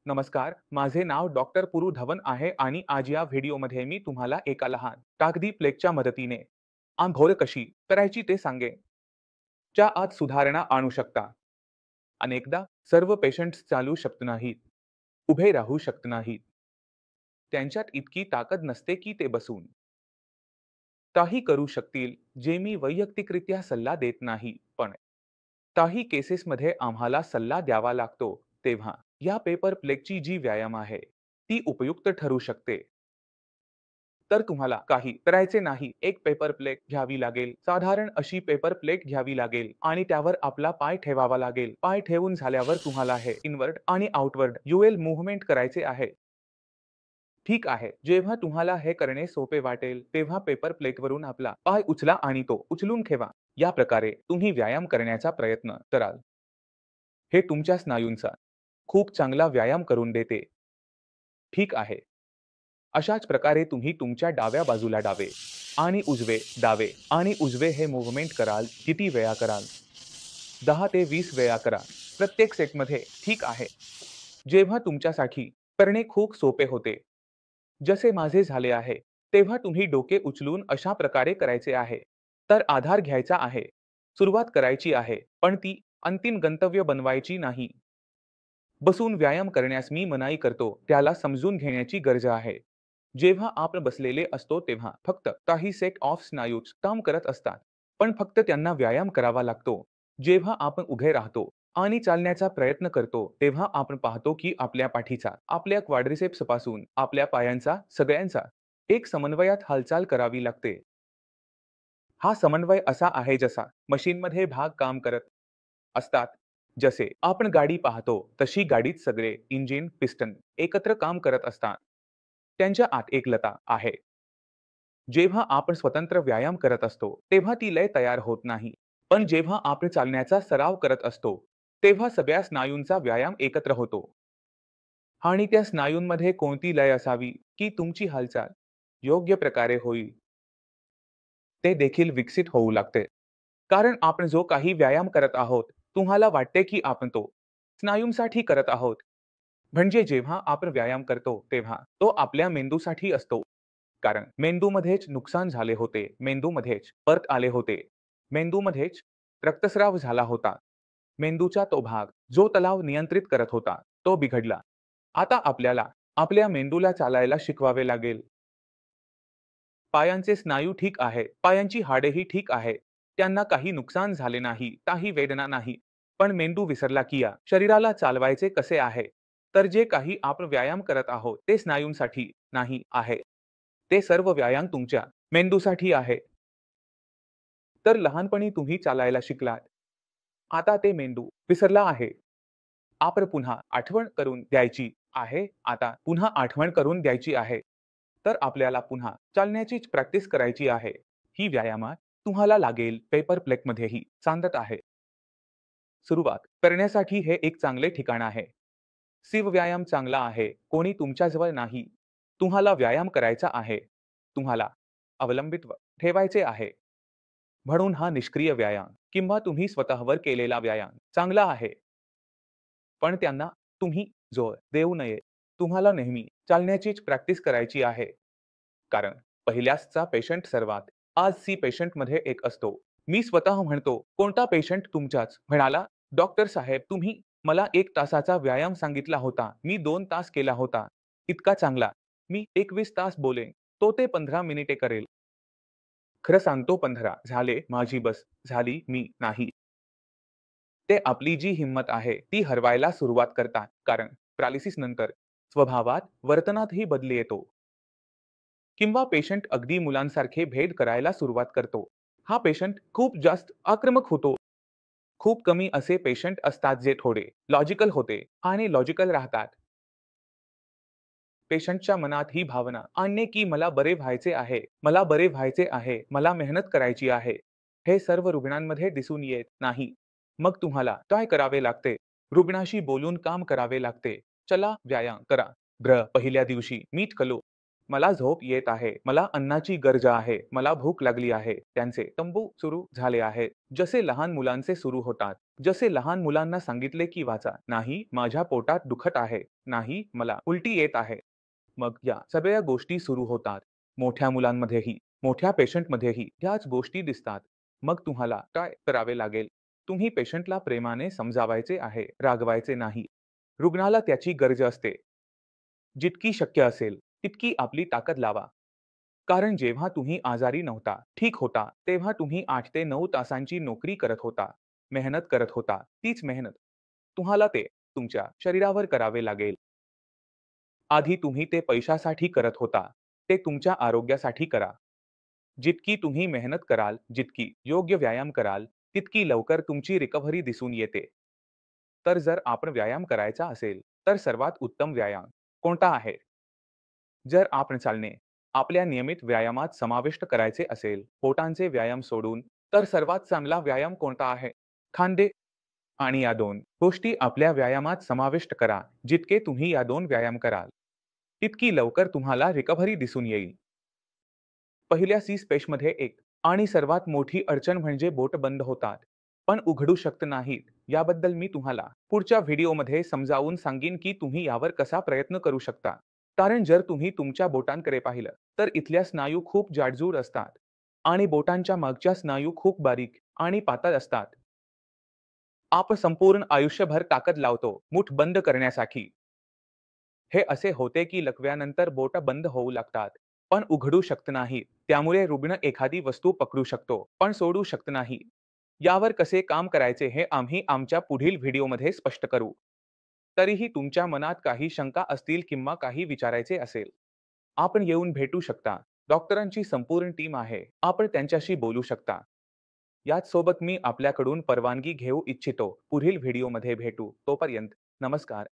नमस्कार, माझे नाव डॉक्टर पुरू धवन आहे आणि आज या व्हिडिओमध्ये मी तुम्हाला एका लहान कागदी प्लेटच्या मदतीने आंघोळ कशी करायची ते सांगेन. च्या आत सुधारणा आणू शकता. अनेकदा सर्व पेशंट्स चालू शकत नाहीत, उभे राहू शकत नाहीत. त्यांच्यात इतकी ताकद नसते की ते बसून काही करू शकतील, जे मी वैयक्तिकरित्या सल्ला देत नाही, पण काही केसेसमध्ये आम्हाला सल्ला द्यावा लागतो, तेव्हा या पेपर प्लेटची जी व्यायाम आहे, ती उपयुक्त ठरू शकते. तर तुम्हाला काही करायचे नाही. एक पेपर प्लेट घ्यावी लागेल. साधारण अशी पेपर प्लेट घ्यावी लागेल आणि त्यावर आपला पाय ठेवावा लागेल. पाय ठेवून झाल्यावर तुम्हाला हे इनवर्ड आणि आउटवर्ड यूएल मूव्हमेंट करायचे आहे. ठीक आहे. जेव्हा तुम्हाला हे करणे सोपे वाटेल, तेव्हा पेपर प्लेटवरून आपला पाय उचला आणि तो उचलून ठेवा. या प्रकारे तुम्ही व्यायाम करण्याचा प्रयत्न कराल. हे तुमच्या स्नायूंचा खूप चांगला व्यायाम करून देते. ठीक आहे. अशाच प्रकारे तुम्ही तुमच्या डाव्या बाजूला डावे आणि उजवे, डावे आणि उजवे हे मूव्हमेंट कराल. किती वेळा कराल? 10 ते 20 वेळा करा. प्रत्येक सेटमध्ये. ठीक आहे. जेव्हा तुमच्यासाठी करणे खूप सोपे होते, जसे माझे झाले आहे, तेव्हा तुम्ही डोके उचलून अशा प्रकारे करायचे आहे. तर आधार घ्यायचा आहे. सुरुवात करायची आहे, पण ती अंतिम गंतव्य बनवायची नाही. बसून व्यायाम करण्यास मी मनाई करतो, त्याला समजून घेण्याची गरज आहे. जेव्हा आपण बसलेले असतो तेव्हा फक्त काही सेट ऑफ स्नायूज काम करत असतात, पण फक्त त्यांना व्यायाम करावा लागतो. जेव्हा आपण उभे राहतो आणि चालण्याचा प्रयत्न करतो, तेव्हा आपण पाहतो की आपल्या पाठीचा, आपल्या क्वाड्रिसेप्स पासून आपल्या पायांचा, सगळ्यांचा एक समन्वयात हालचाल करावी लागते. हा समन्वय असा आहे जसा मशीनमध्ये भाग काम करत असतात. जसे आपण गाडी पाहतो, तशी गाडीत सगळे इंजिन, पिस्टन एकत्र काम करत असतात. त्यांच्या आत एक लता आहे. जेव्हा आपण स्वतंत्र व्यायाम करत असतो, तेव्हा ती लय तयार होत नाही. पण जेव्हा आपण चालण्याचा सराव करत असतो, तेव्हा सगळ्या स्नायूंचा व्यायाम एकत्र होतो. आणि त्या स्नायूंमध्ये कोणती लय असावी, की तुमची हालचाल योग्य प्रकारे होईल, ते देखील विकसित होऊ लागते. कारण आपण जो काही व्यायाम करत आहोत, तुम्हाला वाटते की आपण तो स्नायूंसाठी करत आहोत. म्हणजे जेव्हा आपण व्यायाम करतो, तेव्हा तो आपल्या मेंदूसाठी असतो. कारण मेंदूमध्येच नुकसान झाले होते, मेंदूमध्येच परत आले होते, मेंदूमध्येच रक्तस्राव झाला होता. मेंदूचा तो भाग, जो तलाव नियंत्रित करत होता, तो बिघडला. आता आपल्याला आपल्या मेंदूला चालायला शिकवावे लागेल. पायांचे स्नायू ठीक आहे, पायांची हाडेही ठीक आहे. त्यांना काही नुकसान झाले नाही, काही वेदना नाही. पण मेंदू विसरला की या शरीराला चालवायचे कसे आहे. तर जे काही आपण व्यायाम करत आहोत, ते स्नायूंसाठी नाही आहे. ते सर्व व्यायाम तुमच्या मेंदूसाठी आहे. तर लहानपणी तुम्ही चालायला शिकलात. आता ते मेंदू विसरला आहे. आपण पुन्हा आठवण करून द्यायची आहे. आता पुन्हा आठवण करून द्यायची आहे. तर आपल्याला पुन्हा चालण्याचीच प्रॅक्टिस करायची आहे. ही व्यायामात तुम्हाला लागेल पेपर प्लेटमध्येही सांगत आहे. सुरुवात करण्यासाठी हे एक चांगले ठिकाण आहे. शिव व्यायाम चांगला आहे. कोणी तुमच्याजवळ नाही. तुम्हाला व्यायाम करायचा आहे. तुम्हाला अवलंबित्व ठेवायचे आहे. म्हणून हा निष्क्रिय व्यायाम किंवा तुम्ही स्वतःवर केलेला व्यायाम चांगला आहे. पण त्यांना तुम्ही जोर देऊ नये. तुम्हाला नेहमी चालण्याचीच प्रॅक्टिस करायची आहे. कारण पहिल्याचा पेशंट सर्वात आजची पेशंटमध्ये एक असतो. मी स्वतः म्हणतो, कोणता पेशंट तुमच्याच म्हणाला, "डॉक्टर साहेब, तुम्ही मला 1 तासाचा व्यायाम सांगितला होता. मी 2 तास केला होता. इतका चांगला. मी 21 तास बोलेन. तो ते 15 मिनिटे करेल." खरं सांगतो 15 झाले, माझी बस झाली, मी नाही. ते आपली जी हिंमत आहे, ती हरवायला सुरुवात करतात. कारण पॅरालिसिस नंतर स्वभावात, वर्तनातही बदल येतो. किंवा पेशंट अगदी मुलांसारखे भेद करायला सुरुवात करतो. हा पेशंट खूप जास्त आक्रमक होतो. खूप कमी असे पेशंट असतात जे थोडे लॉजिकल होते आणि लॉजिकल राहतात. पेशंटच्या मनात ही भावना आणणे की मला बरे व्हायचे आहे, मला बरे व्हायचे आहे, मला मेहनत करायची आहे. हे सर्व रुग्णांमध्ये दिसून येत नाही. मग तुम्हाला काय करावे लागते? रुग्णाशी बोलून काम करावे लागते. चला व्यायाम करा. पहिल्या दिवशी मीठ कलो. मला झोप येत आहे, मला अन्नाची गरज आहे, मला भूक लागली आहे. त्यांचे तंबू सुरू झाले आहेत. जसे लहान मुलांचे सुरू होतात. जसे लहान मुलांना सांगितले की वाचा, नाही माझ्या पोटात दुखत आहे, नाही मला उलटी येत आहे. मग या सगळ्या गोष्टी सुरू होतात. मोठ्या मुलांमध्येही, मोठ्या पेशंटमध्येही ह्याच गोष्टी दिसतात. मग तुम्हाला काय करावे लागेल? तुम्ही पेशंटला प्रेमाने समजावायचे आहे, रागवायचे नाही. रुग्णाला त्याची गरज असते. जितकी शक्य असेल तितकी आपली ताकद लावा. कारण जेव्हा तुम्ही आजारी नव्हता, ठीक होता, तेव्हा तुम्ही 8 ते 9 तासांची नोकरी करत होता, मेहनत करत होता. तीच मेहनत तुम्हाला ते तुमच्या शरीरावर करावे लागेल. आधी तुम्ही ते पैशासाठी करत होता, ते तुमच्या आरोग्यासाठी करा. जितकी तुम्ही मेहनत कराल, जितकी योग्य व्यायाम कराल, तितकी लवकर तुमची रिकव्हरी दिसून येते. तर जर आपण व्यायाम करायचा असेल, तर सर्वात उत्तम व्यायाम कोणता आहे? जर आपण चालणे आपल्या नियमित व्यायामात समाविष्ट करायचे असेल, पोटांचे व्यायाम सोडून, तर सर्वात चांगला व्यायाम कोणता आहे? खांदे आणि या 2 गोष्टी आपल्या व्यायामात समाविष्ट करा. जितके तुम्ही या 2 व्यायाम कराल, तितकी लवकर तुम्हाला रिकव्हरी दिसून येईल. पहिल्या सी स्पेशमध्ये एक आणि सर्वात मोठी अडचण म्हणजे बोट बंद होतात, पण उघडू शकत नाहीत. याबद्दल मी तुम्हाला पुढच्या व्हिडिओमध्ये समजावून सांगीन की तुम्ही यावर कसा प्रयत्न करू शकता. कारण जर तुम्ही तुमच्या बोटांकडे पाहिलं, तर इथल्या स्नायू खूप जाडजूड असतात आणि बोटांच्या मागच्या स्नायू खूप बारीक आणि पातळ असतात. आपण संपूर्ण आयुष्यभर ताकद लावतो मूठ बंद करण्यासाठी. हे असे होते की लकव्यानंतर बोटं बंद होऊ लागतात, पण उघडू शकत नाही. त्यामुळे रुग्ण एखादी वस्तू पकडू शकतो, पण सोडू शकत नाही. यावर कसे काम करायचे हे आम्ही आमच्या पुढील व्हिडिओमध्ये स्पष्ट करू. तरीही तुमच्या मनात काही शंका असतील किंवा काही विचारायचे असेल, आपण येऊन भेटू शकता. डॉक्टरांची संपूर्ण टीम आहे. आपण त्यांच्याशी बोलू शकता. याच सोबत मी आपल्याकडून परवानगी घेऊ इच्छितो. पुढील व्हिडिओमध्ये भेटू. तोपर्यंत नमस्कार.